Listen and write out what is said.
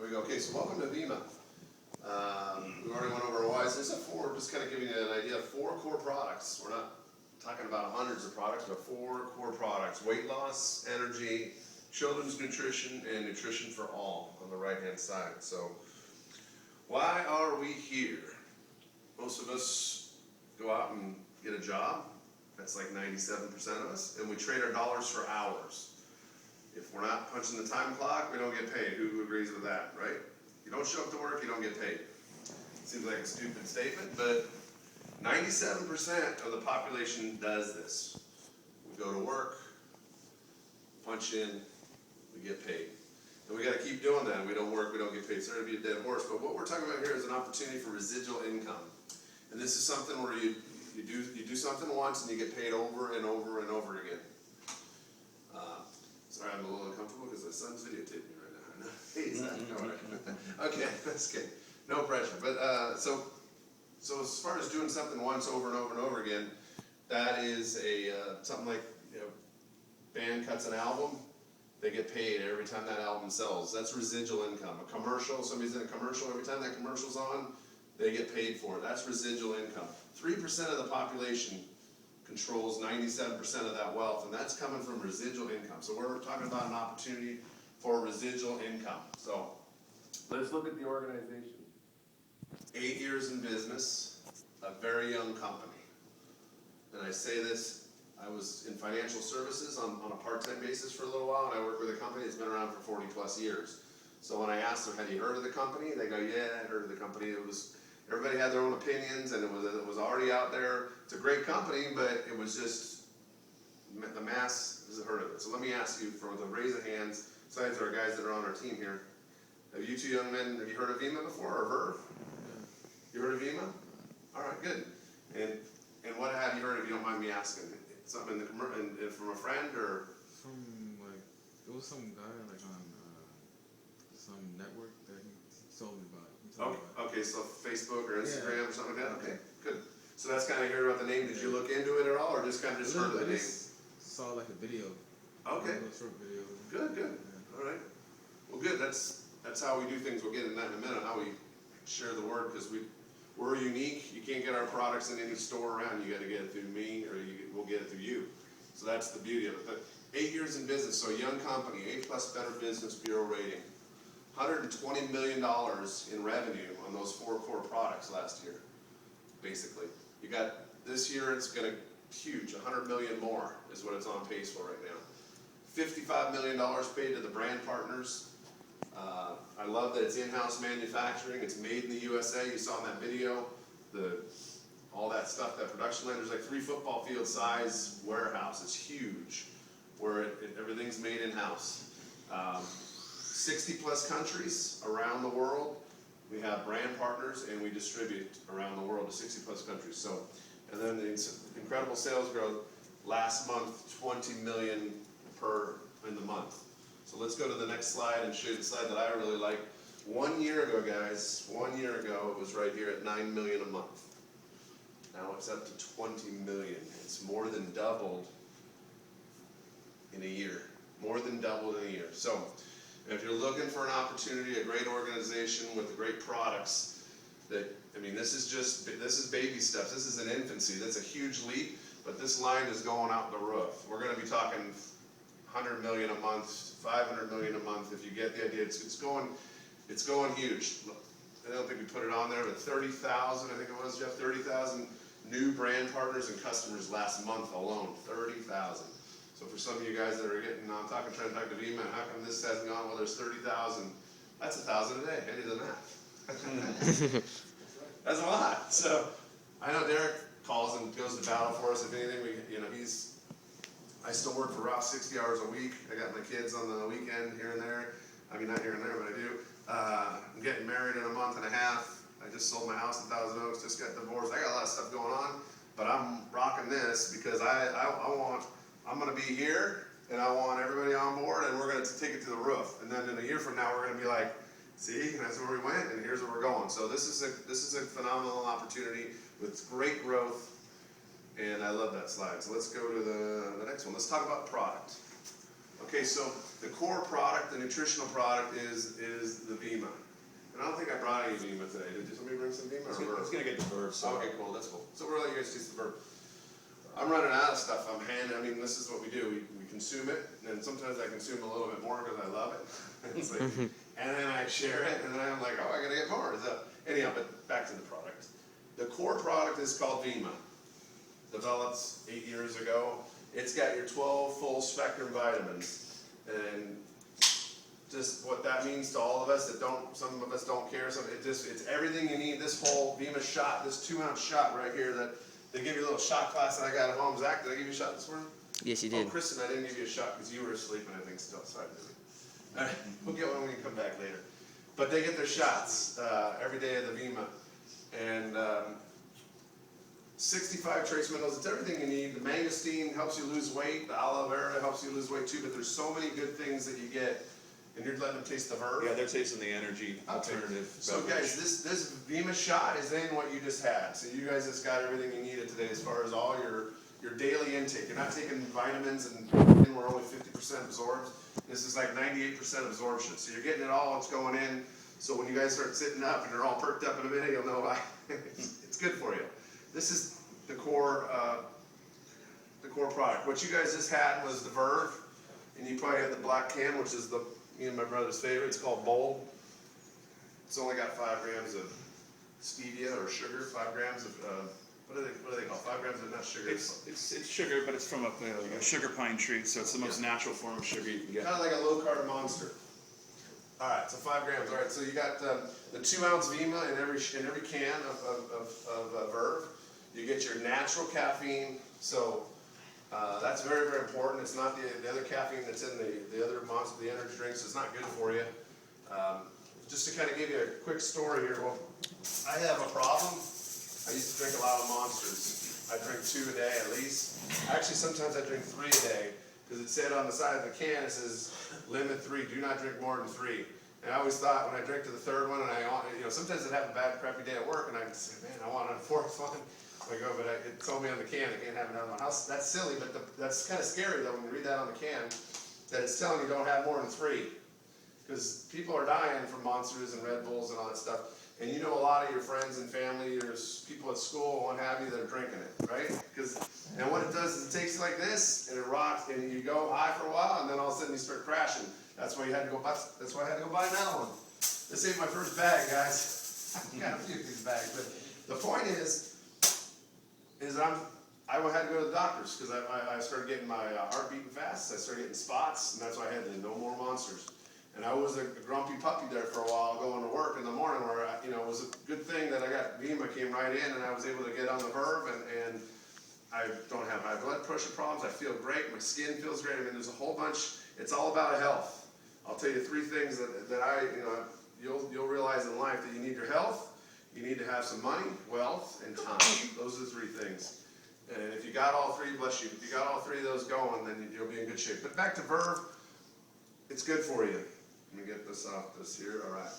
There we go. Okay, so welcome to Vemma. We already went over why. This is four, just kind of giving you an idea of 4 core products. We're not talking about hundreds of products, but 4 core products. Weight loss, energy, children's nutrition, and nutrition for all on the right-hand side. So why are we here? Most of us go out and get a job. That's like 97% of us. And we trade our dollars for hours. If we're not punching the time clock, we don't get paid. Who agrees with that, right? You don't show up to work, you don't get paid. Seems like a stupid statement, but 97% of the population does this. We go to work, punch in, we get paid. And we got to keep doing that. We don't work, we don't get paid. Sorry to be a dead horse, but what we're talking about here is an opportunity for residual income. And this is something where you do something once and you get paid over and over and over again. Sorry, I'm a little uncomfortable because my son's videotaping me right now. Hey, it's not. No, right. Okay, that's good. No pressure. But so as far as doing something once over and over and over again, that is a something like, band cuts an album, they get paid every time that album sells. That's residual income. A commercial, somebody's in a commercial, every time that commercial's on, they get paid for it. That's residual income. 3% of the population controls 97% of that wealth, and that's coming from residual income. So we're talking about an opportunity for residual income. So let's look at the organization. 8 years in business, a very young company. And I say this, I was in financial services on a part-time basis for a little while, and I worked with a company that's been around for 40 plus years. So when I asked them, had you heard of the company? They go, yeah, I heard of the company. Everybody had their own opinions, and it was already out there. It's a great company, but it was just, the mass hasn't heard of it. So let me ask you, for the raise of hands, besides our guys that are on our team here, have you 2 young men, have you heard of Vemma before, or her? You heard of Vemma? All right, good. And what have you heard, if you don't mind me asking? Something from a friend, or? From, like, it was some guy, like, on some network that he told me about. Okay, so Facebook or Instagram or something like that? Okay, good. So that's kind of heard about the name. Did you look into it at all, or just kind of heard of the name? Saw like a video. Okay. A short video. Good. Yeah. All right. Well, good. That's how we do things. We'll get into that in a minute, how we share the word, because we're unique. You can't get our products in any store around. You got to get it through me, or we'll get it through you. So that's the beauty of it. But 8 years in business, so a young company, A+ Better Business Bureau rating. $120 million in revenue on those 4 core products last year, basically. You got, this year it's going to huge, 100 million more is what it's on pace for right now. $55 million paid to the brand partners. I love that it's in-house manufacturing. It's made in the USA. You saw in that video, all that stuff, that production line. There's like 3 football field size warehouse. It's huge, where everything's made in-house. 60 plus countries around the world. We have brand partners, and we distribute around the world to 60 plus countries. So, and then the incredible sales growth last month, 20 million in the month. So let's go to the next slide and show you the slide that I really like. 1 year ago, guys, 1 year ago, it was right here at 9 million a month. Now it's up to 20 million. It's more than doubled in a year. More than doubled in a year. So, if you're looking for an opportunity, a great organization with great products, this is baby steps. This is an infancy. That's a huge leap, but this line is going out the roof. We're going to be talking 100 million a month, 500 million a month. If you get the idea, it's going huge. I don't think we put it on there, but 30,000, I think it was, Jeff, 30,000 new brand partners and customers last month alone. 30,000. So for some of you guys that are trying to talk to Vemma, how come this hasn't gone? Well, there's 30,000. That's 1,000 a day. I did the math. That's a lot. So I know Derek calls and goes to battle for us. If anything, I still work for Ralph 60 hours a week. I got my kids on the weekend here and there. I mean, not here and there, but I do. I'm getting married in a month and a half. I just sold my house in Thousand Oaks. Just got divorced. I got a lot of stuff going on, but I'm rocking this because I'm going to be here, and I want everybody on board, and we're going to take it to the roof. And then in a year from now, we're going to be like, see, that's where we went, and here's where we're going. So this is a phenomenal opportunity with great growth, and I love that slide. So let's go to the next one. Let's talk about product. Okay, so the core product, the nutritional product is the Vemma. And I don't think I brought any Vemma today. Did somebody bring some Vemma? It's gonna get the verb, so. Okay, cool, that's cool. So we're letting you guys use the verb. I'm running out of stuff. I mean, this is what we do. We consume it, and sometimes I consume a little bit more because I love it. It's like, and then I share it, and then I'm like, oh, I gotta get more. So, anyhow, but back to the product. The core product is called Vemma. Developed 8 years ago. It's got your 12 full spectrum vitamins, and just what that means to all of us that don't, some of us don't care. It's everything you need. This whole Vemma shot, this 2-ounce shot right here that they give you a little shot class that I got at home. Zach, did I give you a shot this morning? Yes, you did. Oh, Kristen, I didn't give you a shot because you were sleeping, I think, still. Sorry, baby. All right, we'll get one when you come back later. But they get their shots every day of the Vemma. And 65 trace minerals, it's everything you need. The mangosteen helps you lose weight. The aloe vera helps you lose weight too. But there's so many good things that you get. And you're letting them taste the verb. Yeah, they're tasting the energy alternative. So guys, this Vemma shot is in what you just had. So you guys just got everything you needed today as far as all your daily intake. You're not taking vitamins and we're only 50% absorbed. This is like 98% absorption. So you're getting it all, it's going in. So when you guys start sitting up and they're all perked up in a minute, you'll know why. It's good for you. This is the core product. What you guys just had was the Verve, and you probably had the black can, which is me and my brother's favorite. It's called Bold. It's only got 5 grams of stevia or sugar, 5 grams of what do they call 5 grams of nut sugar? It's sugar, but it's from a sugar pine tree, so it's the most natural form of sugar you can get. Kind of like a low carb Monster. All right, so 5 grams. All right, so you got the 2-ounce Vemma in every can of Verve. You get your natural caffeine, so that's very, very important. It's not the other caffeine that's in the other Monster, the energy drinks. It's not good for you. Just to kind of give you a quick story here. Well, I have a problem. I used to drink a lot of Monsters. I drink 2 a day at least. Actually, sometimes I drink 3 a day because it said on the side of the can, it says limit 3. Do not drink more than 3. And I always thought when I drink to the 3rd one, and sometimes I'd have a bad, crappy day at work, and I'd say, man, I want a 4th one. I go, but it told me on the can I can't have another one. That's silly, but that's kind of scary though when you read that on the can, that it's telling you don't have more than 3. Because people are dying from Monsters and Red Bulls and all that stuff. And you know a lot of your friends and family, or people at school and what have you that are drinking it, right? And what it does is it takes you like this, and it rocks, and you go high for a while, and then all of a sudden you start crashing. That's why I had to go buy another one. This ain't my first bag, guys. I've got a few of these bags, but the point is I had to go to the doctors because I started getting my heart beating fast. I started getting spots, and that's why I had no more Monsters. And I was a grumpy puppy there for a while going to work in the morning where, it was a good thing that I got Vemma came right in and I was able to get on the Verve and I don't have high blood pressure problems. I feel great. My skin feels great. I mean, there's a whole bunch. It's all about health. I'll tell you 3 things that you'll realize in life that you need your health, you need to have some money, wealth, and time. Those are the 3 things. And if you got all 3, bless you, if you got all 3 of those going, then you'll be in good shape. But back to Verve, it's good for you. Let me get this off this here. All right.